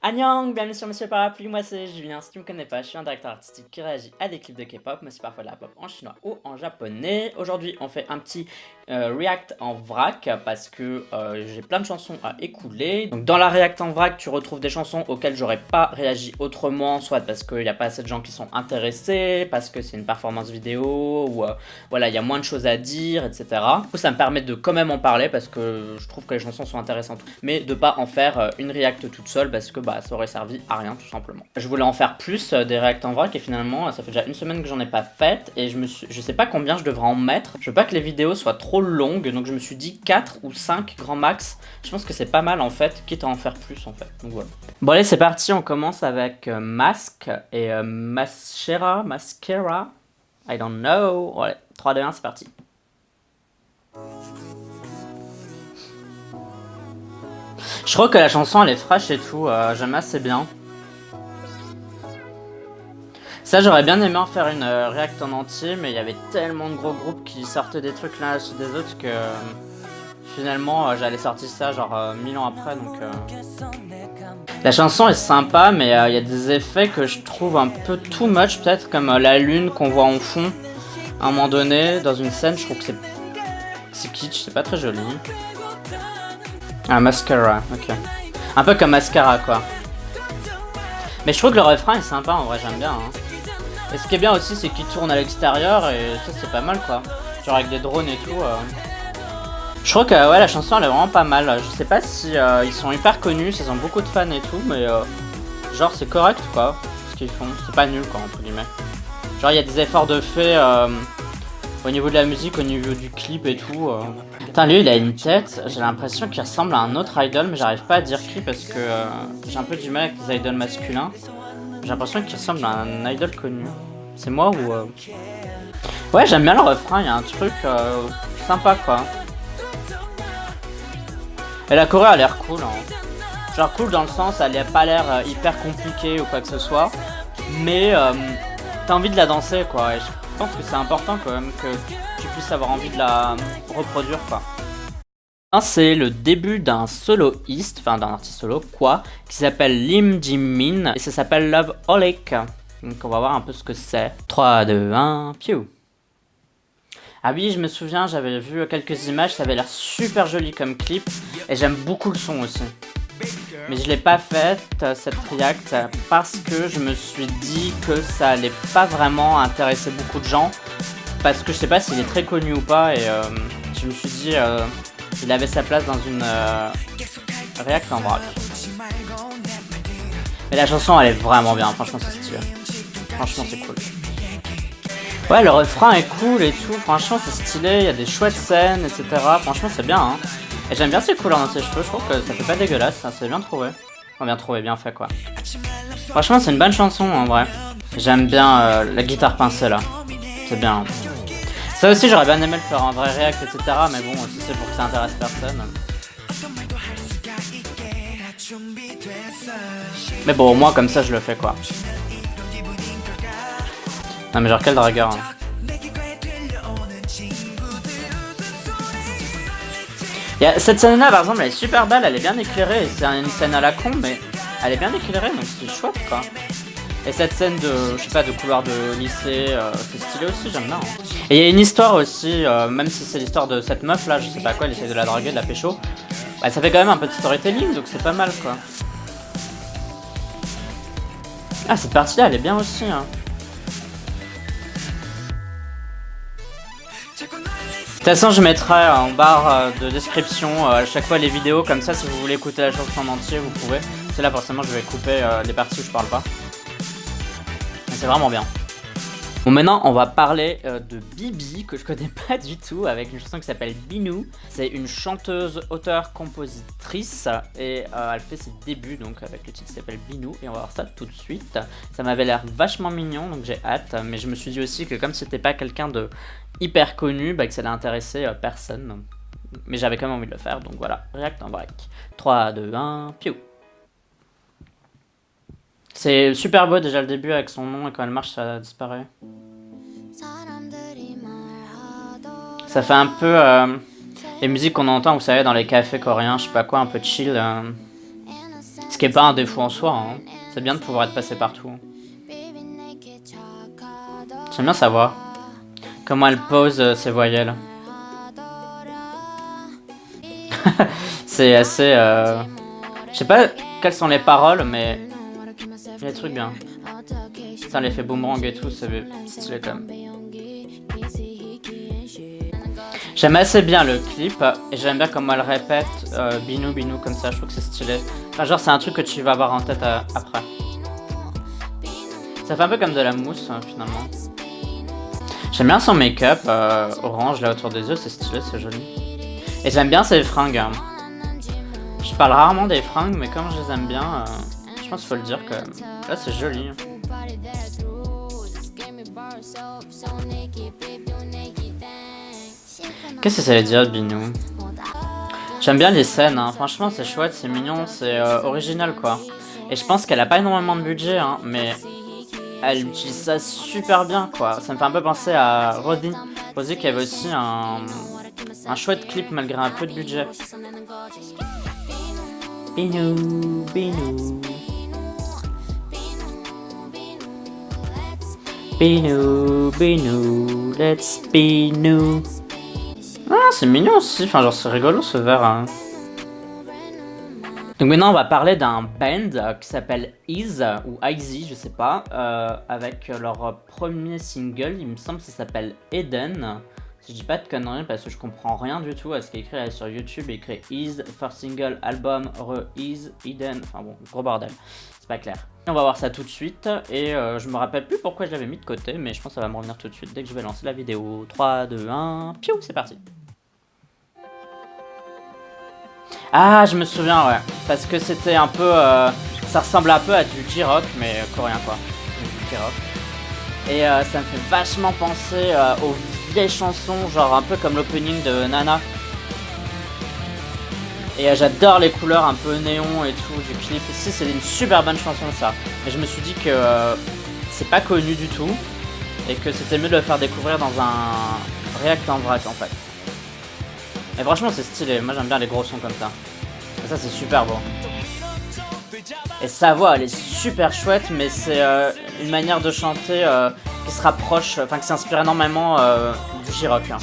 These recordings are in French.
Annyeong, bienvenue sur Monsieur Parapluie, moi c'est Julien, si tu me connais pas, je suis un directeur artistique qui réagit à des clips de K-pop, mais c'est parfois de la pop en chinois ou en japonais. Aujourd'hui on fait un petit react en vrac parce que j'ai plein de chansons à écouler. Donc dans la react en vrac tu retrouves des chansons auxquelles j'aurais pas réagi autrement, soit parce qu'il n'y a pas assez de gens qui sont intéressés, parce que c'est une performance vidéo, ou voilà il y a moins de choses à dire, etc. Du coup ça me permet de quand même en parler parce que je trouve que les chansons sont intéressantes, mais de pas en faire une react toute seule parce que ça aurait servi à rien tout simplement. Je voulais en faire plus des reacts en vrac et finalement ça fait déjà une semaine que j'en ai pas fait et je sais pas combien je devrais en mettre. Je veux pas que les vidéos soient trop longues, donc je me suis dit 4 ou 5 grand max. Je pense que c'est pas mal en fait, quitte à en faire plus en fait. Donc voilà. Bon allez c'est parti, on commence avec Mask et Mascara, I don't know. Allez, 3, 2, 1, c'est parti. Je trouve que la chanson elle est fraîche et tout, j'aime assez bien. Ça j'aurais bien aimé en faire une react en entier, mais il y avait tellement de gros groupes qui sortaient des trucs l'un dessus des autres que finalement j'allais sortir ça genre 1000 ans après donc... La chanson est sympa, mais il y a des effets que je trouve un peu too much, peut-être comme la lune qu'on voit en fond à un moment donné dans une scène. Je trouve que c'est kitsch, c'est pas très joli. Ah, Mascara, ok. Un peu comme Mascara, quoi. Mais je trouve que le refrain est sympa, en vrai, j'aime bien. Hein. Et ce qui est bien aussi, c'est qu'il tourne à l'extérieur, et ça, c'est pas mal, quoi. Genre avec des drones et tout. Je trouve que ouais, la chanson, elle est vraiment pas mal. Je sais pas si ils sont hyper connus, ils ont beaucoup de fans et tout, mais genre, c'est correct, quoi, ce qu'ils font. C'est pas nul, quoi, entre guillemets. Genre, il y a des efforts de fait au niveau de la musique, au niveau du clip et tout. Putain, lui il a une tête, j'ai l'impression qu'il ressemble à un autre idol, mais j'arrive pas à dire qui parce que j'ai un peu du mal avec les idols masculins. J'ai l'impression qu'il ressemble à un idol connu. C'est moi ou... Ouais, j'aime bien le refrain, il y a un truc sympa quoi. Et la choré a l'air cool, hein. Genre cool dans le sens, elle a pas l'air hyper compliquée ou quoi que ce soit. Mais t'as envie de la danser quoi. Et je pense que c'est important quand même que tu puisses avoir envie de la reproduire quoi. C'est le début d'un soloiste, enfin d'un artiste solo quoi, qui s'appelle Lim Jimin et ça s'appelle Love Holic. Donc on va voir un peu ce que c'est. 3, 2, 1, piou. Ah oui, je me souviens, j'avais vu quelques images, ça avait l'air super joli comme clip et j'aime beaucoup le son aussi. Mais je l'ai pas faite cette react parce que je me suis dit que ça allait pas vraiment intéresser beaucoup de gens parce que je sais pas s'il est très connu ou pas et je me suis dit il avait sa place dans une react en vrac. Mais la chanson elle est vraiment bien, franchement c'est stylé. Franchement c'est cool. Ouais, le refrain est cool et tout, franchement c'est stylé, il y a des chouettes scènes, etc. Franchement c'est bien, hein. Et j'aime bien ses couleurs dans ses cheveux, je trouve que ça fait pas dégueulasse, c'est bien trouvé. Enfin, bien trouvé, bien fait quoi. Franchement c'est une bonne chanson en vrai. J'aime bien la guitare pincée là, c'est bien. Ça aussi j'aurais bien aimé le faire en vrai react, etc. Mais bon, si c'est pour que ça intéresse personne. Mais bon, au moins comme ça je le fais quoi. Non mais genre quel dragueur hein. Cette scène là par exemple elle est super belle, elle est bien éclairée, c'est une scène à la con mais elle est bien éclairée donc c'est chouette quoi. Et cette scène de, je sais pas, de couloir de lycée, c'est stylé aussi, j'aime bien. Hein. Et il y a une histoire aussi, même si c'est l'histoire de cette meuf là, je sais pas quoi, elle essaie de la draguer, de la pécho, bah ça fait quand même un peu de storytelling donc c'est pas mal quoi. Ah cette partie là elle est bien aussi hein. De toute façon, je mettrai en barre de description à chaque fois les vidéos, comme ça si vous voulez écouter la chanson en entier, vous pouvez. C'est là forcément je vais couper les parties où je parle pas. Mais c'est vraiment bien. Bon maintenant on va parler de Bibi que je connais pas du tout avec une chanson qui s'appelle Binou. C'est une chanteuse, auteure, compositrice et elle fait ses débuts donc avec le titre qui s'appelle Binou et on va voir ça tout de suite. Ça m'avait l'air vachement mignon donc j'ai hâte mais je me suis dit aussi que comme c'était pas quelqu'un de hyper connu que ça allait intéresser personne. Mais j'avais quand même envie de le faire donc voilà, react en vrac. 3, 2, 1, piou. C'est super beau déjà le début avec son nom et quand elle marche ça disparaît. Ça fait un peu les musiques qu'on entend vous savez dans les cafés coréens, je sais pas quoi, un peu chill. Ce qui est pas un défaut en soi, hein. C'est bien de pouvoir être passé partout. J'aime bien sa voix. Comment elle pose ses voyelles. C'est assez... Je sais pas quelles sont les paroles, mais... Il y a des trucs bien. Ça, l'effet boomerang et tout, c'est stylé quand même. J'aime assez bien le clip, et j'aime bien comment elle répète Binou Binou comme ça, je trouve que c'est stylé. Enfin, genre, c'est un truc que tu vas avoir en tête après. Ça fait un peu comme de la mousse, finalement. J'aime bien son make-up orange là autour des yeux, c'est stylé, c'est joli. Et j'aime bien ses fringues. Hein. Je parle rarement des fringues, mais comme je les aime bien, je pense qu'il faut le dire quand même. Là, c'est joli. Qu'est-ce que ça veut dire, Binou? J'aime bien les scènes, hein. Franchement, c'est chouette, c'est mignon, c'est original quoi. Et je pense qu'elle a pas énormément de budget, hein, mais elle utilise ça super bien quoi. Ça me fait un peu penser à Roddy. Roddy qui avait aussi un chouette clip malgré un peu de budget. Binou, Binou. Binou, Binou, let's Binou. Ah, c'est mignon aussi, enfin genre c'est rigolo ce verre. Hein. Donc maintenant on va parler d'un band qui s'appelle Ease ou Easy, je sais pas, avec leur premier single, il me semble que ça s'appelle Eden. Si je dis pas de conneries parce que je comprends rien du tout à ce qu'il écrit là sur YouTube, il écrit Ease, first single, album, Ease, Eden, enfin bon, gros bordel, c'est pas clair. On va voir ça tout de suite et je me rappelle plus pourquoi je l'avais mis de côté, mais je pense que ça va me revenir tout de suite dès que je vais lancer la vidéo. 3, 2, 1, piou, c'est parti. Ah, je me souviens, ouais. Parce que c'était un peu... ça ressemble un peu à du J-Rock, mais coréen, quoi. Du J-Rock. Et ça me fait vachement penser aux vieilles chansons, genre un peu comme l'opening de Nana. Et j'adore les couleurs un peu néon et tout du clip. Ici, c'est une super bonne chanson, ça. Mais je me suis dit que c'est pas connu du tout. Et que c'était mieux de le faire découvrir dans un react en vrac, en fait. Et franchement c'est stylé, moi j'aime bien les gros sons comme ça. Et ça c'est super beau. Et sa voix elle est super chouette, mais c'est une manière de chanter qui se rapproche, enfin qui s'inspire énormément du J-Rock. Hein.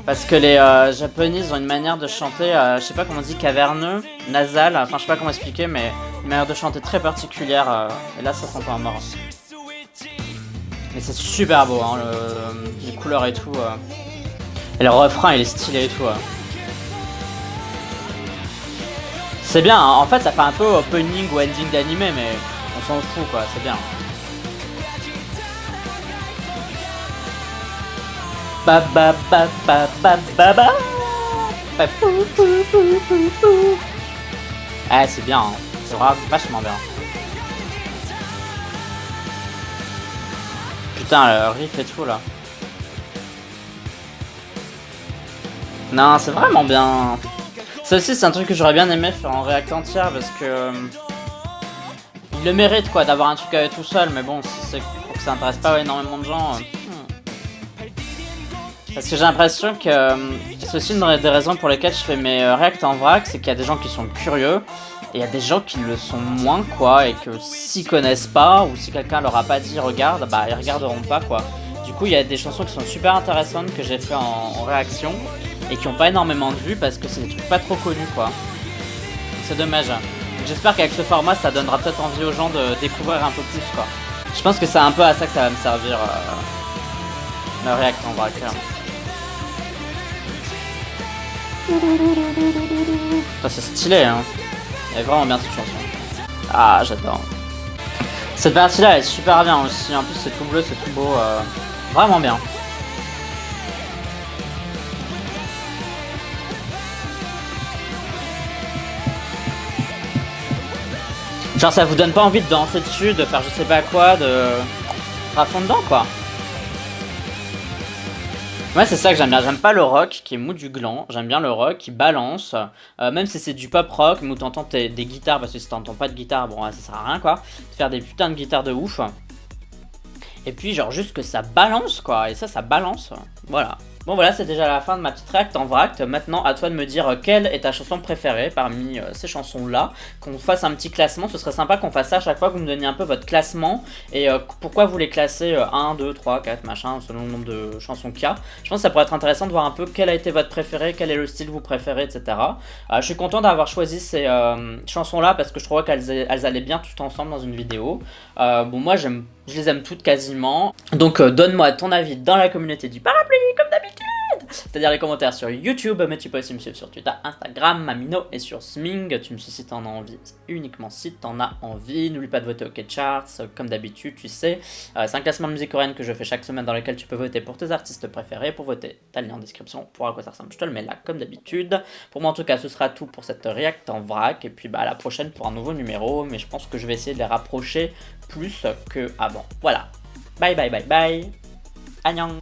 Parce que les japonais ont une manière de chanter, je sais pas comment on dit, caverneux, nasal, enfin je sais pas comment expliquer, mais une manière de chanter très particulière, et là ça s'entend à mort. Mais c'est super beau, hein, les couleurs et tout. Et le refrain il est stylé et tout. C'est bien, hein. En fait ça fait un peu opening ou ending d'animé, mais on s'en fout quoi, c'est bien. Ba ba ba ba ba ba ba. Ah c'est bien, hein. C'est vraiment vachement bien. Putain le riff et tout là. Non, c'est vraiment bien. Ça aussi, c'est un truc que j'aurais bien aimé faire en react entière parce que il le mérite quoi d'avoir un truc à eux tout seul. Mais bon, si c'est pour que ça intéresse pas énormément de gens. Parce que j'ai l'impression que c'est aussi une des raisons pour lesquelles je fais mes reacts en vrac, c'est qu'il y a des gens qui sont curieux et il y a des gens qui le sont moins quoi, et que s'ils connaissent pas ou si quelqu'un leur a pas dit regarde, bah ils regarderont pas quoi. Du coup, il y a des chansons qui sont super intéressantes que j'ai fait en réaction. Et qui ont pas énormément de vues parce que c'est des trucs pas trop connus quoi. C'est dommage. J'espère qu'avec ce format ça donnera peut-être envie aux gens de découvrir un peu plus quoi. Je pense que c'est un peu à ça que ça va me servir le react en vrac. Ça c'est stylé hein. Elle est vraiment bien cette chanson. Ah j'adore. Cette partie là elle est super bien aussi. En plus c'est tout bleu, c'est tout beau. Vraiment bien. Genre ça vous donne pas envie de danser dessus, de faire je sais pas quoi, de à fond dedans quoi. Ouais c'est ça que j'aime bien, j'aime pas le rock qui est mou du gland, j'aime bien le rock qui balance, même si c'est du pop rock, mais où t'entends des guitares, parce que si t'entends pas de guitare, bon ça sert à rien quoi, de faire des putains de guitares de ouf. Et puis genre juste que ça balance quoi, et ça balance, voilà. Bon voilà, c'est déjà la fin de ma petite react en vrac. Maintenant, à toi de me dire quelle est ta chanson préférée parmi ces chansons-là. Qu'on fasse un petit classement, ce serait sympa qu'on fasse ça à chaque fois, que vous me donniez un peu votre classement et pourquoi vous les classez 1, 2, 3, 4, machin, selon le nombre de chansons qu'il y a. Je pense que ça pourrait être intéressant de voir un peu quel a été votre préféré, quel est le style que vous préférez, etc. Je suis content d'avoir choisi ces chansons-là parce que je trouvais qu'elles allaient bien toutes ensemble dans une vidéo. Bon, moi, je les aime toutes quasiment. Donc, donne-moi ton avis dans la communauté du parapluie, comme d'habitude. C'est-à-dire les commentaires sur YouTube, mais tu peux aussi me suivre sur Twitter, Instagram, Mamino et sur Sming. Tu me suis si t'en as envie, uniquement si t'en as envie. N'oublie pas de voter OK Charts, comme d'habitude, tu sais. C'est un classement de musique coréenne que je fais chaque semaine dans lequel tu peux voter pour tes artistes préférés. Pour voter, t'as le lien en description pour à quoi ça ressemble. Je te le mets là, comme d'habitude. Pour moi, en tout cas, ce sera tout pour cette react en vrac. Et puis, à la prochaine pour un nouveau numéro. Mais je pense que je vais essayer de les rapprocher plus qu'avant. Voilà. Bye bye bye bye. Annyeong.